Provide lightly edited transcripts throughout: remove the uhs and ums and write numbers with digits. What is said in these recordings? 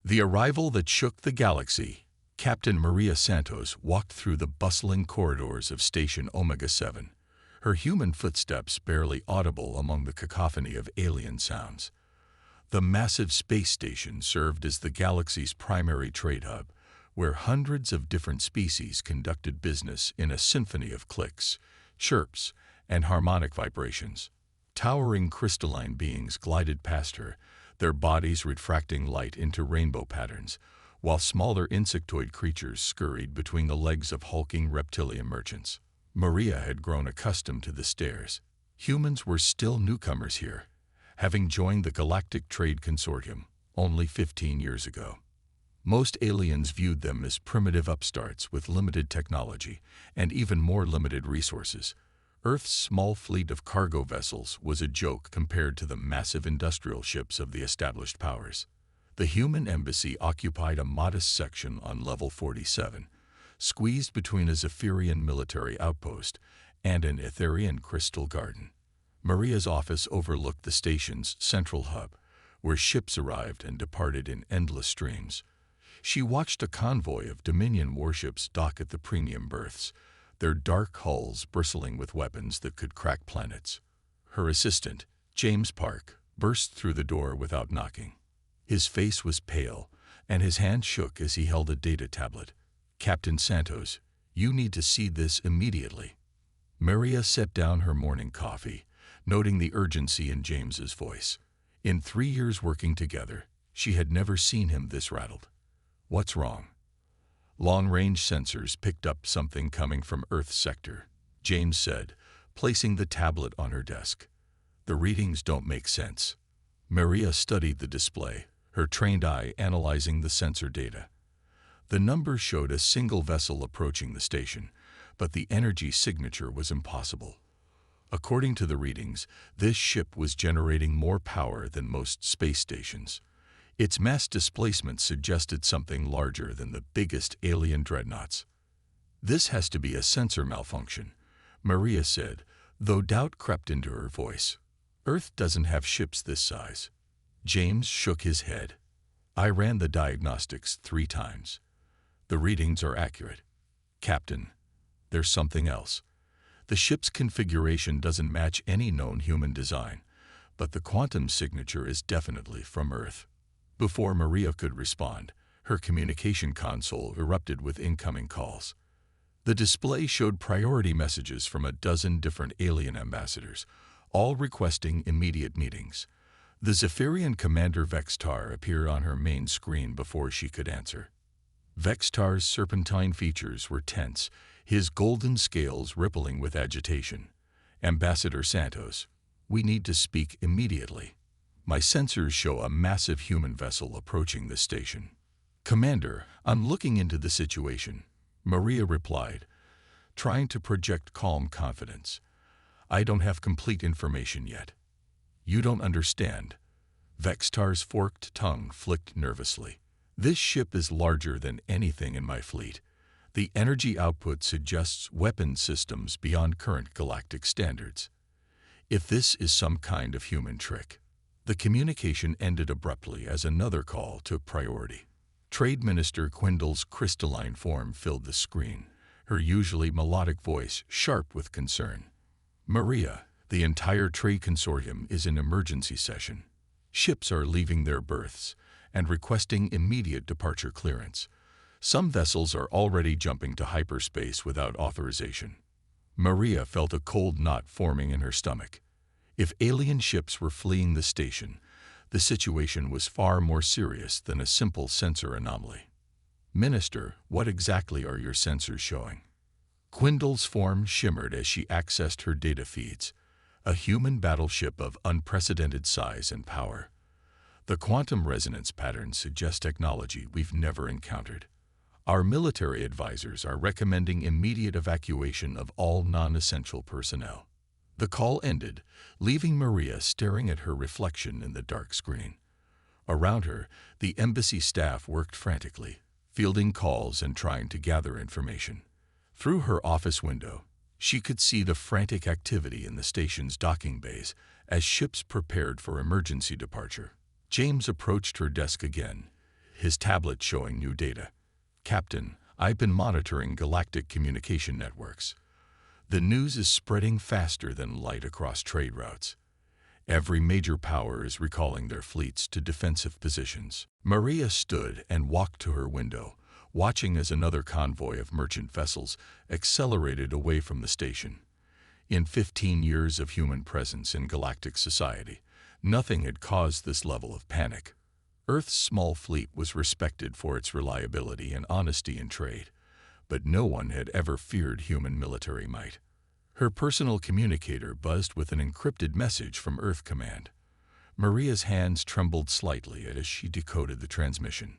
The arrival that shook the galaxy. Captain Maria Santos walked through the bustling corridors of Station Omega-7, her human footsteps barely audible among the cacophony of alien sounds. The massive space station served as the galaxy's primary trade hub, where hundreds of different species conducted business in a symphony of clicks, chirps, and harmonic vibrations. Towering crystalline beings glided past her, their bodies refracting light into rainbow patterns, while smaller insectoid creatures scurried between the legs of hulking reptilian merchants. Maria had grown accustomed to the stares. Humans were still newcomers here, having joined the Galactic Trade Consortium only 15 years ago. Most aliens viewed them as primitive upstarts with limited technology and even more limited resources. Earth's small fleet of cargo vessels was a joke compared to the massive industrial ships of the established powers. The human embassy occupied a modest section on level 47, squeezed between a Zephyrian military outpost and an Etherian crystal garden. Maria's office overlooked the station's central hub, where ships arrived and departed in endless streams. She watched a convoy of Dominion warships dock at the premium berths, their dark hulls bristling with weapons that could crack planets. Her assistant, James Park, burst through the door without knocking. His face was pale, and his hand shook as he held a data tablet. "Captain Santos, you need to see this immediately." Maria set down her morning coffee, noting the urgency in James's voice. In 3 years working together, she had never seen him this rattled. "What's wrong?" "Long-range sensors picked up something coming from Earth's sector," James said, placing the tablet on her desk. "The readings don't make sense." Maria studied the display, her trained eye analyzing the sensor data. The numbers showed a single vessel approaching the station, but the energy signature was impossible. According to the readings, this ship was generating more power than most space stations. Its mass displacement suggested something larger than the biggest alien dreadnoughts. "This has to be a sensor malfunction," Maria said, though doubt crept into her voice. "Earth doesn't have ships this size." James shook his head. "I ran the diagnostics 3 times. The readings are accurate." "Captain, there's something else. The ship's configuration doesn't match any known human design, but the quantum signature is definitely from Earth." Before Maria could respond, her communication console erupted with incoming calls. The display showed priority messages from a dozen different alien ambassadors, all requesting immediate meetings. The Zephyrian commander Vextar appeared on her main screen before she could answer. Vextar's serpentine features were tense, his golden scales rippling with agitation. "Ambassador Santos, we need to speak immediately. My sensors show a massive human vessel approaching the station." "Commander, I'm looking into the situation," Maria replied, trying to project calm confidence. "I don't have complete information yet." "You don't understand." Vextar's forked tongue flicked nervously. "This ship is larger than anything in my fleet. The energy output suggests weapon systems beyond current galactic standards. If this is some kind of human trick." The communication ended abruptly as another call took priority. Trade Minister Quindle's crystalline form filled the screen, her usually melodic voice sharp with concern. "Maria, the entire trade consortium is in emergency session. Ships are leaving their berths and requesting immediate departure clearance. Some vessels are already jumping to hyperspace without authorization." Maria felt a cold knot forming in her stomach. If alien ships were fleeing the station, the situation was far more serious than a simple sensor anomaly. "Minister, what exactly are your sensors showing?" Quindle's form shimmered as she accessed her data feeds, a human battleship of unprecedented size and power. "The quantum resonance patterns suggest technology we've never encountered. Our military advisors are recommending immediate evacuation of all non-essential personnel." The call ended, leaving Maria staring at her reflection in the dark screen. Around her, the embassy staff worked frantically, fielding calls and trying to gather information. Through her office window, she could see the frantic activity in the station's docking bays as ships prepared for emergency departure. James approached her desk again, his tablet showing new data. "Captain, I've been monitoring galactic communication networks. The news is spreading faster than light across trade routes. Every major power is recalling their fleets to defensive positions." Maria stood and walked to her window, watching as another convoy of merchant vessels accelerated away from the station. In 15 years of human presence in galactic society, nothing had caused this level of panic. Earth's small fleet was respected for its reliability and honesty in trade, but no one had ever feared human military might. Her personal communicator buzzed with an encrypted message from Earth Command. Maria's hands trembled slightly as she decoded the transmission.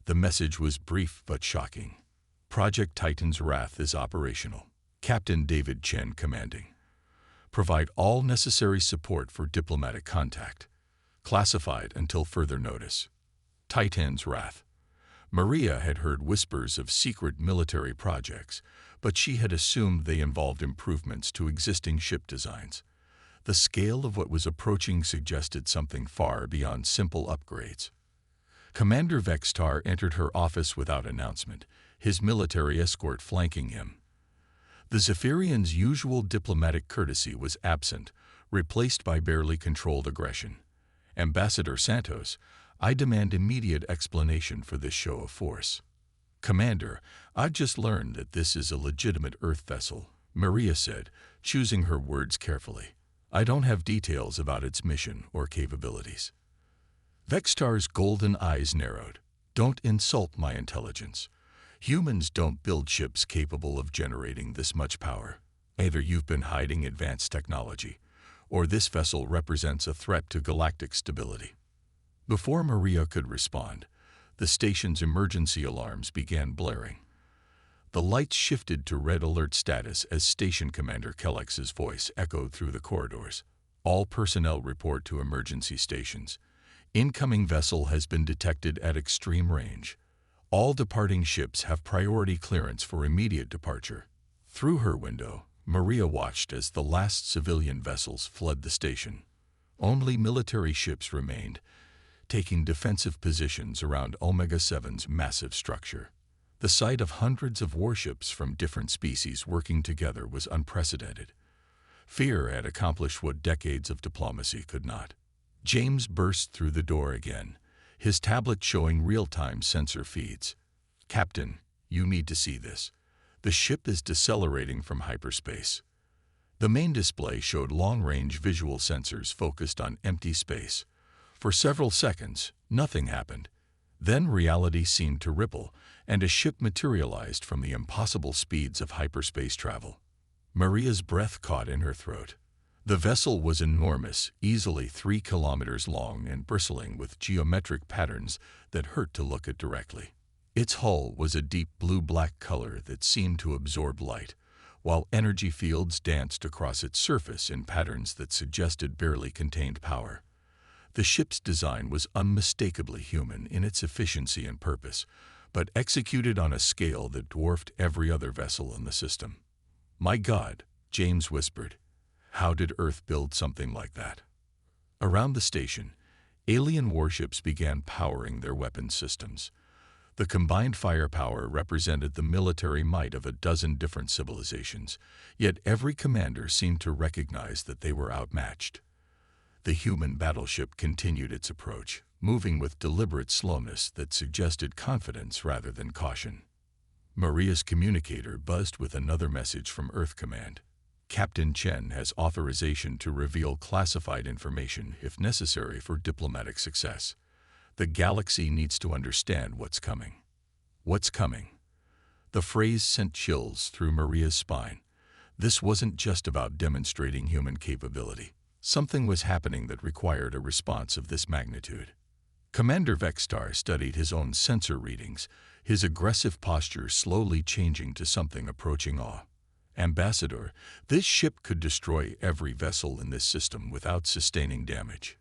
The message was brief but shocking. "Project Titan's Wrath is operational. Captain David Chen commanding. Provide all necessary support for diplomatic contact. Classified until further notice." Titan's Wrath. Maria had heard whispers of secret military projects, but she had assumed they involved improvements to existing ship designs. The scale of what was approaching suggested something far beyond simple upgrades. Commander Vextar entered her office without announcement, his military escort flanking him. The Zephyrian's usual diplomatic courtesy was absent, replaced by barely controlled aggression. "Ambassador Santos, I demand immediate explanation for this show of force." "Commander, I've just learned that this is a legitimate Earth vessel," Maria said, choosing her words carefully. "I don't have details about its mission or capabilities." Vextar's golden eyes narrowed. "Don't insult my intelligence. Humans don't build ships capable of generating this much power. Either you've been hiding advanced technology, or this vessel represents a threat to galactic stability." Before Maria could respond, the station's emergency alarms began blaring. The lights shifted to red alert status as Station Commander Kellex's voice echoed through the corridors. "All personnel report to emergency stations. Incoming vessel has been detected at extreme range. All departing ships have priority clearance for immediate departure." Through her window, Maria watched as the last civilian vessels fled the station. Only military ships remained, taking defensive positions around Omega-7's massive structure. The sight of hundreds of warships from different species working together was unprecedented. Fear had accomplished what decades of diplomacy could not. James burst through the door again, his tablet showing real-time sensor feeds. "Captain, you need to see this. The ship is decelerating from hyperspace." The main display showed long-range visual sensors focused on empty space. For several seconds, nothing happened. Then reality seemed to ripple, and a ship materialized from the impossible speeds of hyperspace travel. Maria's breath caught in her throat. The vessel was enormous, easily 3 kilometers long and bristling with geometric patterns that hurt to look at directly. Its hull was a deep blue-black color that seemed to absorb light, while energy fields danced across its surface in patterns that suggested barely contained power. The ship's design was unmistakably human in its efficiency and purpose, but executed on a scale that dwarfed every other vessel in the system. "My God," James whispered. "How did Earth build something like that?" Around the station, alien warships began powering their weapons systems. The combined firepower represented the military might of a dozen different civilizations, yet every commander seemed to recognize that they were outmatched. The human battleship continued its approach, moving with deliberate slowness that suggested confidence rather than caution. Maria's communicator buzzed with another message from Earth Command. "Captain Chen has authorization to reveal classified information if necessary for diplomatic success. The galaxy needs to understand what's coming." What's coming? The phrase sent chills through Maria's spine. This wasn't just about demonstrating human capability. Something was happening that required a response of this magnitude. Commander Vextar studied his own sensor readings, his aggressive posture slowly changing to something approaching awe. "Ambassador, this ship could destroy every vessel in this system without sustaining damage.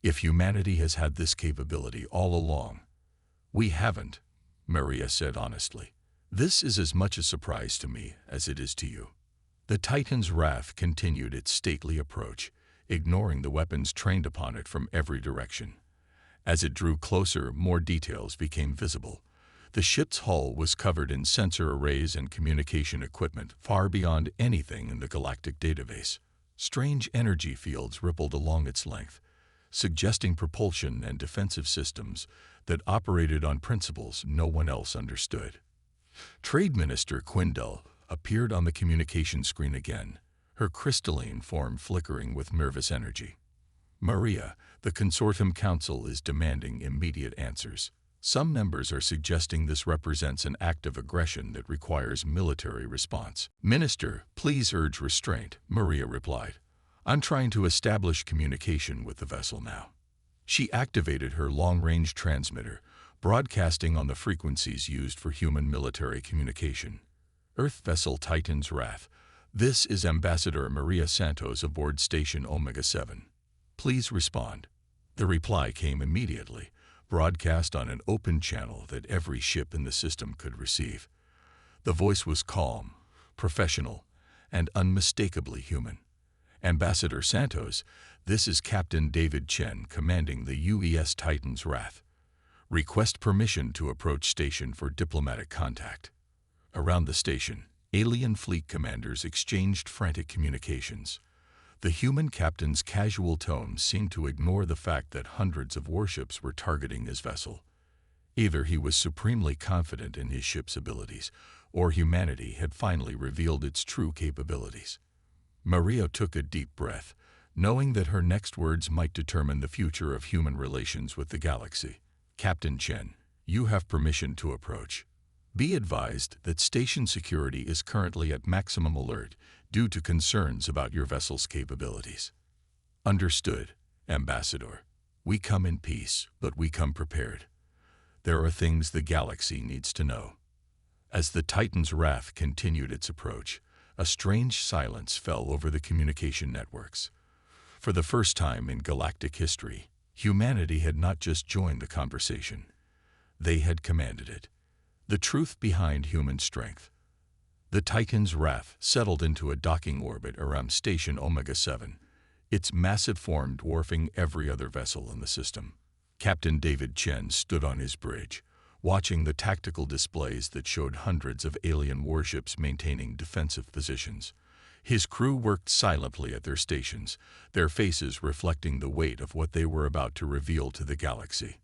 If humanity has had this capability all along, we haven't," Maria said honestly. "This is as much a surprise to me as it is to you." The Titan's Wrath continued its stately approach, ignoring the weapons trained upon it from every direction. As it drew closer, more details became visible. The ship's hull was covered in sensor arrays and communication equipment far beyond anything in the galactic database. Strange energy fields rippled along its length, suggesting propulsion and defensive systems that operated on principles no one else understood. Trade Minister Quindel appeared on the communication screen again, her crystalline form flickering with nervous energy. "Maria, the Consortium Council is demanding immediate answers. Some members are suggesting this represents an act of aggression that requires military response." "Minister, please urge restraint," Maria replied. "I'm trying to establish communication with the vessel now." She activated her long-range transmitter, broadcasting on the frequencies used for human military communication. "Earth vessel Titan's Wrath. This is Ambassador Maria Santos aboard Station Omega-7. Please respond." The reply came immediately, broadcast on an open channel that every ship in the system could receive. The voice was calm, professional, and unmistakably human. "Ambassador Santos, this is Captain David Chen commanding the UES Titan's Wrath. Request permission to approach station for diplomatic contact." Around the station, alien fleet commanders exchanged frantic communications. The human captain's casual tone seemed to ignore the fact that hundreds of warships were targeting his vessel. Either he was supremely confident in his ship's abilities, or humanity had finally revealed its true capabilities. Maria took a deep breath, knowing that her next words might determine the future of human relations with the galaxy. "Captain Chen, you have permission to approach. Be advised that station security is currently at maximum alert due to concerns about your vessel's capabilities." "Understood, Ambassador. We come in peace, but we come prepared. There are things the galaxy needs to know." As the Titan's Wrath continued its approach, a strange silence fell over the communication networks. For the first time in galactic history, humanity had not just joined the conversation. They had commanded it. The truth behind human strength. The Titan's Wrath settled into a docking orbit around Station Omega-7, its massive form dwarfing every other vessel in the system. Captain David Chen stood on his bridge, watching the tactical displays that showed hundreds of alien warships maintaining defensive positions. His crew worked silently at their stations, their faces reflecting the weight of what they were about to reveal to the galaxy.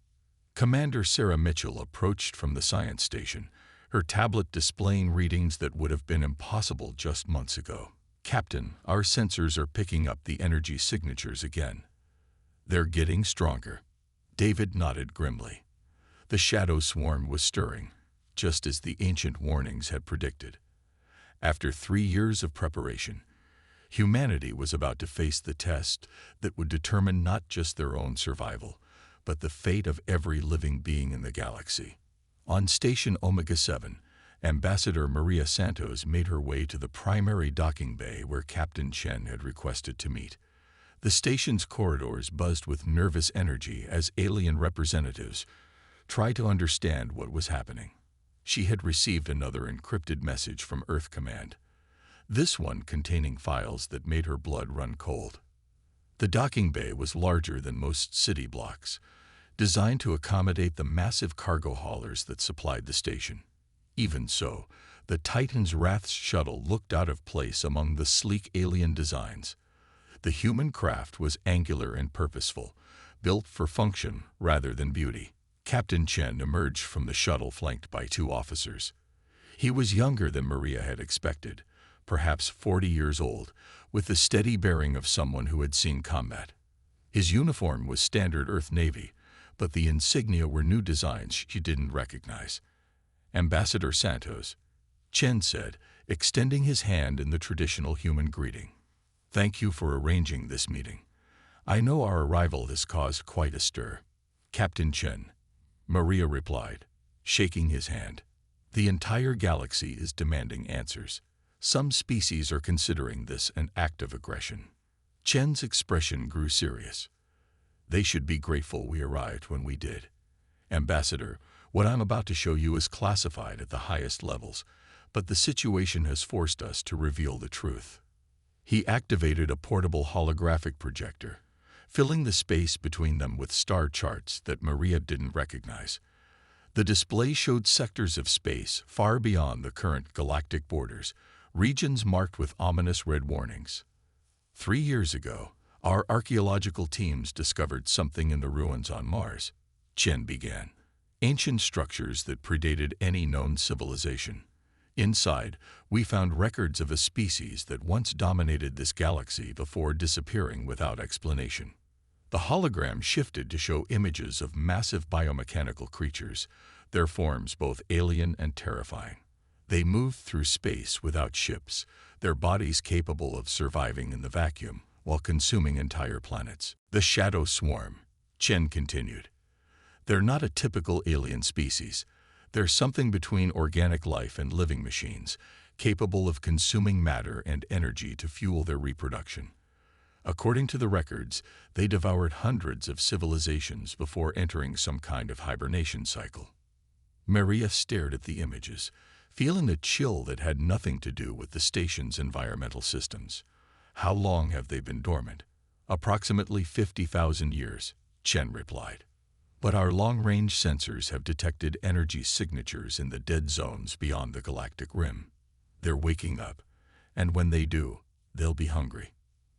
Commander Sarah Mitchell approached from the science station, her tablet displaying readings that would have been impossible just months ago. "Captain, our sensors are picking up the energy signatures again. They're getting stronger." David nodded grimly. The shadow swarm was stirring, just as the ancient warnings had predicted. After 3 years of preparation, humanity was about to face the test that would determine not just their own survival, but the fate of every living being in the galaxy. On Station Omega-7, Ambassador Maria Santos made her way to the primary docking bay where Captain Chen had requested to meet. The station's corridors buzzed with nervous energy as alien representatives tried to understand what was happening. She had received another encrypted message from Earth Command, this one containing files that made her blood run cold. The docking bay was larger than most city blocks, designed to accommodate the massive cargo haulers that supplied the station. Even so, the Titan's Wrath's shuttle looked out of place among the sleek alien designs. The human craft was angular and purposeful, built for function rather than beauty. Captain Chen emerged from the shuttle flanked by 2 officers. He was younger than Maria had expected, perhaps 40 years old, with the steady bearing of someone who had seen combat. His uniform was standard Earth Navy, but the insignia were new designs she didn't recognize. "Ambassador Santos," Chen said, extending his hand in the traditional human greeting. "Thank you for arranging this meeting. I know our arrival has caused quite a stir." "Captain Chen," Maria replied, shaking his hand. "The entire galaxy is demanding answers. Some species are considering this an act of aggression." Chen's expression grew serious. "They should be grateful we arrived when we did. Ambassador, what I'm about to show you is classified at the highest levels, but the situation has forced us to reveal the truth." He activated a portable holographic projector, filling the space between them with star charts that Maria didn't recognize. The display showed sectors of space far beyond the current galactic borders, regions marked with ominous red warnings. 3 years ago, our archaeological teams discovered something in the ruins on Mars, Chen began. Ancient structures that predated any known civilization. Inside, we found records of a species that once dominated this galaxy before disappearing without explanation. The hologram shifted to show images of massive biomechanical creatures, their forms both alien and terrifying. They moved through space without ships, their bodies capable of surviving in the vacuum while consuming entire planets. The Shadow Swarm, Chen continued. They're not a typical alien species. They're something between organic life and living machines, capable of consuming matter and energy to fuel their reproduction. According to the records, they devoured hundreds of civilizations before entering some kind of hibernation cycle. Maria stared at the images, feeling a chill that had nothing to do with the station's environmental systems. How long have they been dormant? Approximately 50,000 years, Chen replied. But our long-range sensors have detected energy signatures in the dead zones beyond the galactic rim. They're waking up, and when they do, they'll be hungry.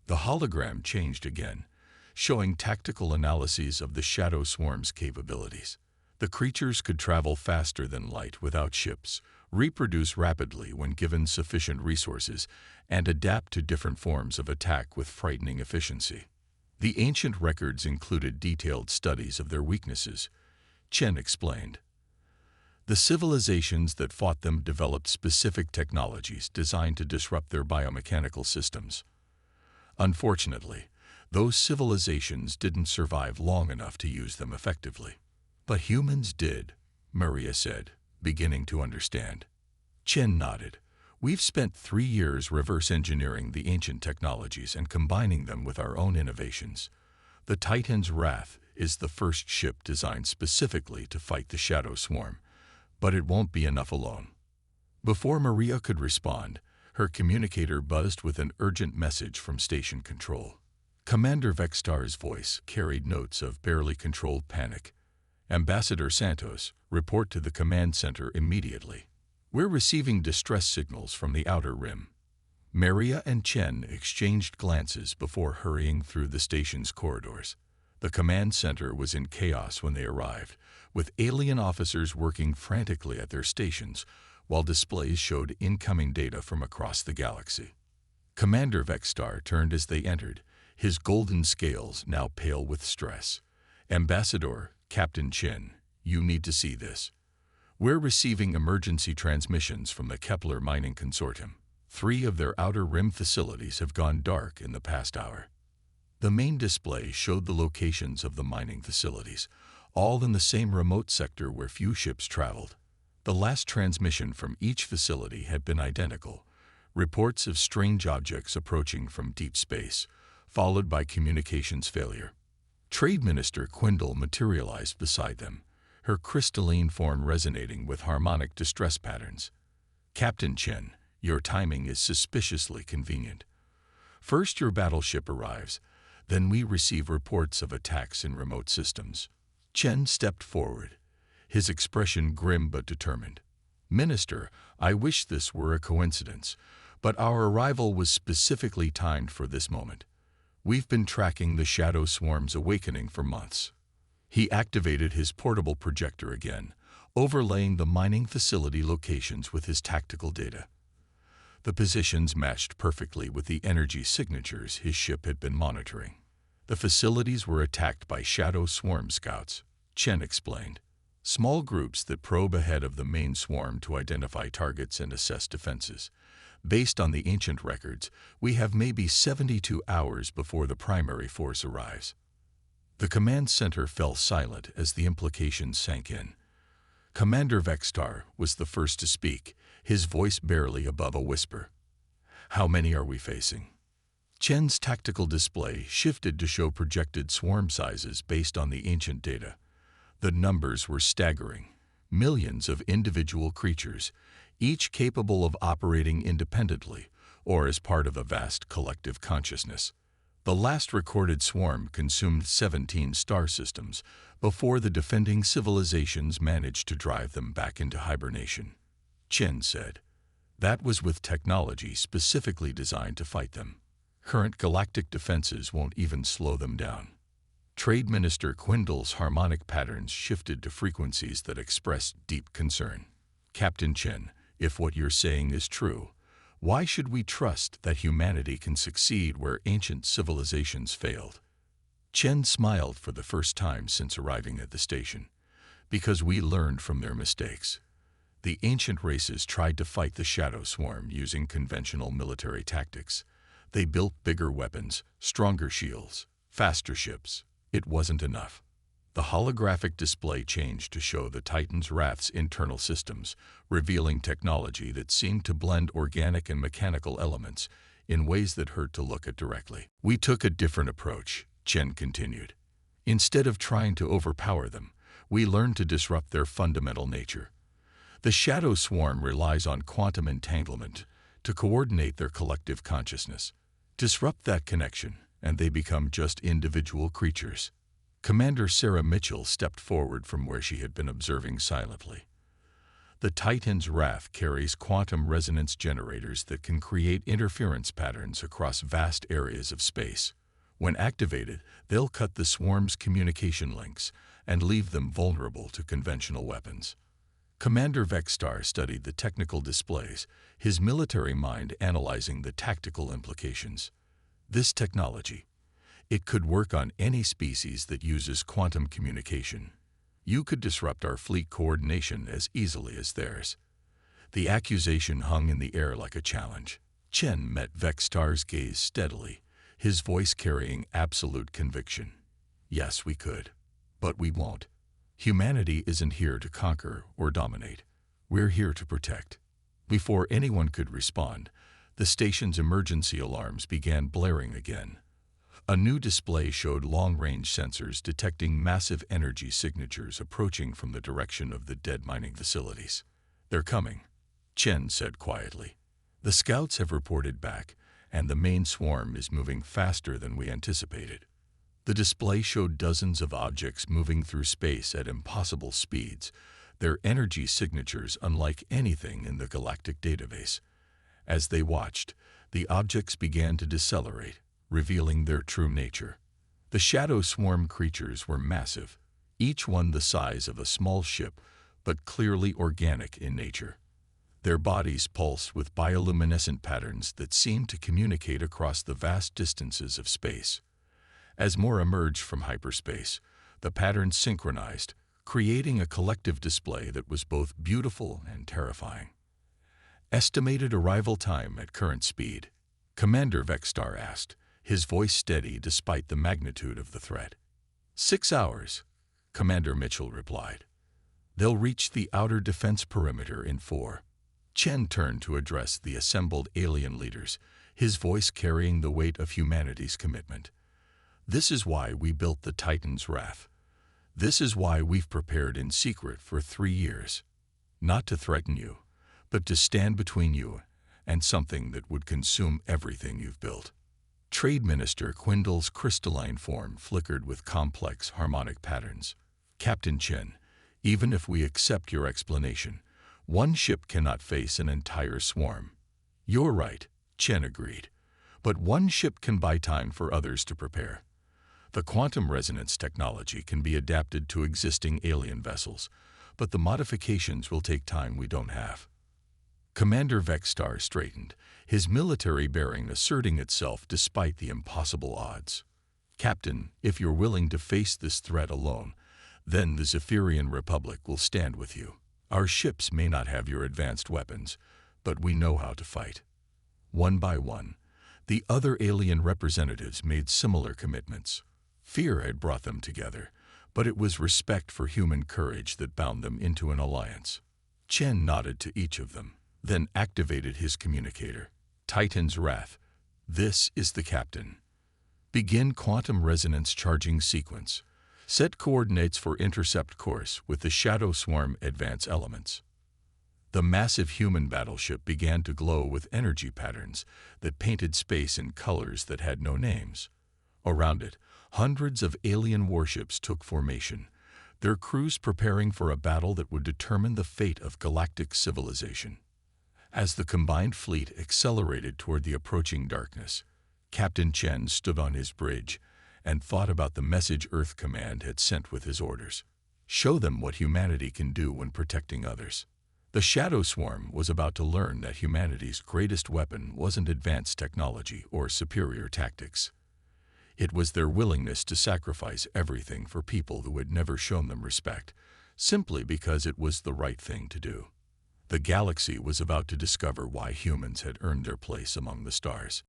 The hologram changed again, showing tactical analyses of the Shadow Swarm's capabilities. The creatures could travel faster than light without ships, reproduce rapidly when given sufficient resources, and adapt to different forms of attack with frightening efficiency. The ancient records included detailed studies of their weaknesses, Chen explained. The civilizations that fought them developed specific technologies designed to disrupt their biomechanical systems. Unfortunately, those civilizations didn't survive long enough to use them effectively. But humans did, Maria said, beginning to understand. Chen nodded. We've spent 3 years reverse engineering the ancient technologies and combining them with our own innovations. The Titan's Wrath is the first ship designed specifically to fight the Shadow Swarm, but it won't be enough alone. Before Maria could respond, her communicator buzzed with an urgent message from station control. Commander Vextar's voice carried notes of barely controlled panic. Ambassador Santos, report to the command center immediately. We're receiving distress signals from the outer rim. Maria and Chen exchanged glances before hurrying through the station's corridors. The command center was in chaos when they arrived, with alien officers working frantically at their stations, while displays showed incoming data from across the galaxy. Commander Vextar turned as they entered, his golden scales now pale with stress. Ambassador, Captain Chen, you need to see this. We're receiving emergency transmissions from the Kepler Mining Consortium. 3 of their outer rim facilities have gone dark in the past hour. The main display showed the locations of the mining facilities, all in the same remote sector where few ships traveled. The last transmission from each facility had been identical, reports of strange objects approaching from deep space, followed by communications failure. Trade Minister Quindle materialized beside them, her crystalline form resonating with harmonic distress patterns. Captain Chen, your timing is suspiciously convenient. First your battleship arrives, then we receive reports of attacks in remote systems. Chen stepped forward, his expression grim but determined. Minister, I wish this were a coincidence, but our arrival was specifically timed for this moment. We've been tracking the Shadow Swarm's awakening for months. He activated his portable projector again, overlaying the mining facility locations with his tactical data. The positions matched perfectly with the energy signatures his ship had been monitoring. The facilities were attacked by Shadow Swarm scouts, Chen explained. Small groups that probe ahead of the main swarm to identify targets and assess defenses. Based on the ancient records, we have maybe 72 hours before the primary force arrives. The command center fell silent as the implications sank in. Commander Vextar was the first to speak, his voice barely above a whisper. How many are we facing? Chen's tactical display shifted to show projected swarm sizes based on the ancient data. The numbers were staggering. Millions of individual creatures, each capable of operating independently or as part of a vast collective consciousness. The last recorded swarm consumed 17 star systems before the defending civilizations managed to drive them back into hibernation. Chen said, "That was with technology specifically designed to fight them. Current galactic defenses won't even slow them down." Trade Minister Quindle's harmonic patterns shifted to frequencies that expressed deep concern. "Captain Chen, if what you're saying is true, why should we trust that humanity can succeed where ancient civilizations failed?" Chen smiled for the first time since arriving at the station. "Because we learned from their mistakes. The ancient races tried to fight the Shadow Swarm using conventional military tactics. They built bigger weapons, stronger shields, faster ships. It wasn't enough. The holographic display changed to show the Titan's Wrath's internal systems, revealing technology that seemed to blend organic and mechanical elements in ways that hurt to look at directly. "We took a different approach," Chen continued. "Instead of trying to overpower them, we learned to disrupt their fundamental nature. The Shadow Swarm relies on quantum entanglement to coordinate their collective consciousness. Disrupt that connection, and they become just individual creatures." Commander Sarah Mitchell stepped forward from where she had been observing silently. "The Titan's Wrath carries quantum resonance generators that can create interference patterns across vast areas of space. When activated, they'll cut the swarm's communication links and leave them vulnerable to conventional weapons." Commander Vexstar studied the technical displays, his military mind analyzing the tactical implications. "This technology, it could work on any species that uses quantum communication. You could disrupt our fleet coordination as easily as theirs." The accusation hung in the air like a challenge. Chen met Vexstar's gaze steadily, his voice carrying absolute conviction. "Yes, we could. But we won't. Humanity isn't here to conquer or dominate. We're here to protect." Before anyone could respond, the station's emergency alarms began blaring again. A new display showed long-range sensors detecting massive energy signatures approaching from the direction of the dead mining facilities. "They're coming," Chen said quietly. "The scouts have reported back, and the main swarm is moving faster than we anticipated." The display showed dozens of objects moving through space at impossible speeds, their energy signatures unlike anything in the galactic database. As they watched, the objects began to decelerate, revealing their true nature. The Shadow Swarm creatures were massive, each one the size of a small ship, but clearly organic in nature. Their bodies pulsed with bioluminescent patterns that seemed to communicate across the vast distances of space. As more emerged from hyperspace, the patterns synchronized, creating a collective display that was both beautiful and terrifying. "Estimated arrival time at current speed?" Commander Vexstar asked, his voice steady despite the magnitude of the threat. 6 hours, Commander Mitchell replied. "They'll reach the outer defense perimeter in 4. Chen turned to address the assembled alien leaders, his voice carrying the weight of humanity's commitment. "This is why we built the Titan's Wrath. This is why we've prepared in secret for 3 years. Not to threaten you, but to stand between you and something that would consume everything you've built." Trade Minister Quindle's crystalline form flickered with complex harmonic patterns. "Captain Chen, even if we accept your explanation, one ship cannot face an entire swarm." "You're right," Chen agreed. "But one ship can buy time for others to prepare. The quantum resonance technology can be adapted to existing alien vessels, but the modifications will take time we don't have." Commander Vexstar straightened, his military bearing asserting itself despite the impossible odds. "Captain, if you're willing to face this threat alone, then the Zephyrian Republic will stand with you. Our ships may not have your advanced weapons, but we know how to fight." One by one, the other alien representatives made similar commitments. Fear had brought them together, but it was respect for human courage that bound them into an alliance. Chen nodded to each of them, then activated his communicator. "Titan's Wrath. This is the captain. Begin quantum resonance charging sequence. Set coordinates for intercept course with the Shadow Swarm advance elements." The massive human battleship began to glow with energy patterns that painted space in colors that had no names. Around it, hundreds of alien warships took formation, their crews preparing for a battle that would determine the fate of galactic civilization. As the combined fleet accelerated toward the approaching darkness, Captain Chen stood on his bridge and thought about the message Earth Command had sent with his orders. Show them what humanity can do when protecting others. The Shadow Swarm was about to learn that humanity's greatest weapon wasn't advanced technology or superior tactics. It was their willingness to sacrifice everything for people who had never shown them respect, simply because it was the right thing to do. The galaxy was about to discover why humans had earned their place among the stars.